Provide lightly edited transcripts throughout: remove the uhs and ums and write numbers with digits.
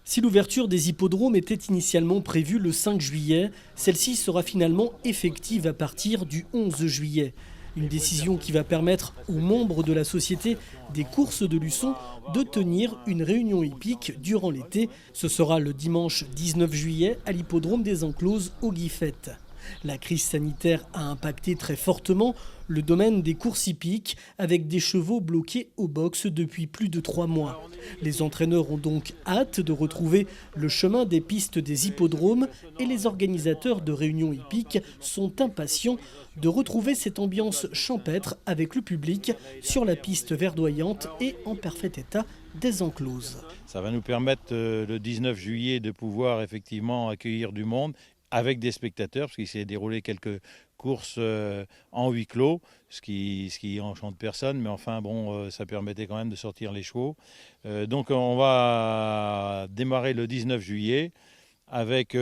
Si l'ouverture des hippodromes était initialement prévue le 5 juillet, celle-ci sera finalement effective à partir du 11 juillet. Une décision qui va permettre aux membres de la Société des courses de Luçon de tenir une réunion hippique durant l'été. Ce sera le dimanche 19 juillet à l'hippodrome des Encloses au Guifette. La crise sanitaire a impacté très fortement le domaine des courses hippiques avec des chevaux bloqués au box depuis plus de 3 mois. Les entraîneurs ont donc hâte de retrouver le chemin des pistes des hippodromes et les organisateurs de réunions hippiques sont impatients de retrouver cette ambiance champêtre avec le public sur la piste verdoyante et en parfait état des Encloses. Ça va nous permettre le 19 juillet de pouvoir effectivement accueillir du monde avec des spectateurs, parce qu'il s'est déroulé quelques courses en huis clos, ce qui enchante personne, mais enfin bon, ça permettait quand même de sortir les chevaux. Donc on va démarrer le 19 juillet avec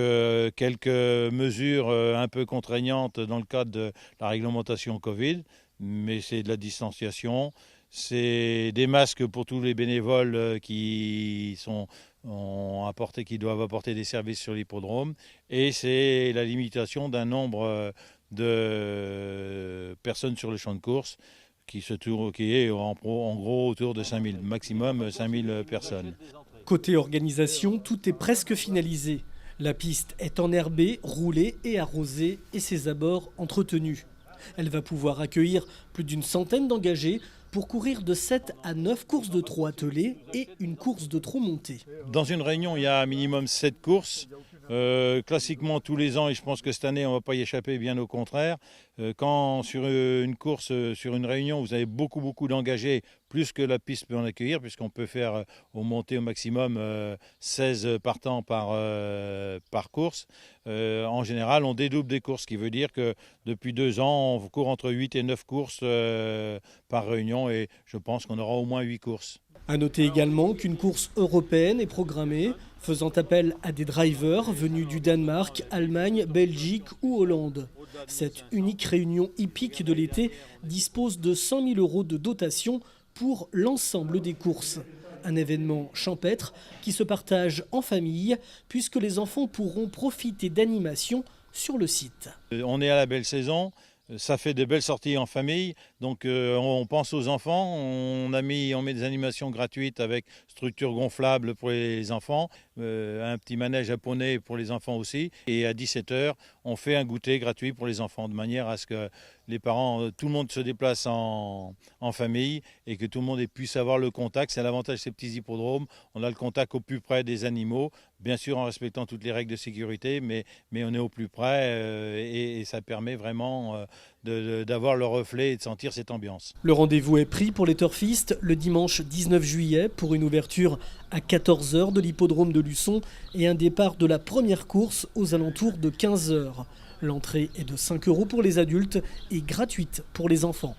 quelques mesures un peu contraignantes dans le cadre de la réglementation Covid, mais c'est de la distanciation. C'est des masques pour tous les bénévoles qui doivent apporter des services sur l'hippodrome. Et c'est la limitation d'un nombre de personnes sur le champ de course qui est en gros autour de 5000, maximum 5000 personnes. Côté organisation, tout est presque finalisé. La piste est enherbée, roulée et arrosée et ses abords entretenus. Elle va pouvoir accueillir plus d'une centaine d'engagés pour courir de 7 à 9 courses de trot attelées et une course de trot montée. Dans une réunion, il y a un minimum 7 courses. Classiquement, tous les ans, et je pense que cette année, on ne va pas y échapper, bien au contraire. Quand sur une course, sur une réunion, vous avez beaucoup d'engagés, plus que la piste peut en accueillir, puisqu'on peut faire au monter au maximum 16 partants par course. En général, on dédouble des courses, ce qui veut dire que depuis 2 ans, on court entre 8 et 9 courses par réunion, et je pense qu'on aura au moins 8 courses. À noter également qu'une course européenne est programmée, faisant appel à des drivers venus du Danemark, Allemagne, Belgique ou Hollande. Cette unique réunion hippique de l'été dispose de 100 000 € de dotation pour l'ensemble des courses. Un événement champêtre qui se partage en famille puisque les enfants pourront profiter d'animations sur le site. On est à la belle saison. Ça fait de belles sorties en famille, donc on pense aux enfants. On met des animations gratuites avec structure gonflable pour les enfants, un petit manège japonais pour les enfants aussi. Et à 17h, on fait un goûter gratuit pour les enfants, de manière à ce que les parents, tout le monde se déplace en famille et que tout le monde puisse avoir le contact. C'est l'avantage de ces petits hippodromes. On a le contact au plus près des animaux, bien sûr en respectant toutes les règles de sécurité, mais on est au plus près et ça permet vraiment d'avoir le reflet et de sentir cette ambiance. Le rendez-vous est pris pour les turfistes le dimanche 19 juillet pour une ouverture à 14h de l'hippodrome de Luçon et un départ de la première course aux alentours de 15h. L'entrée est de 5 € pour les adultes et gratuite pour les enfants.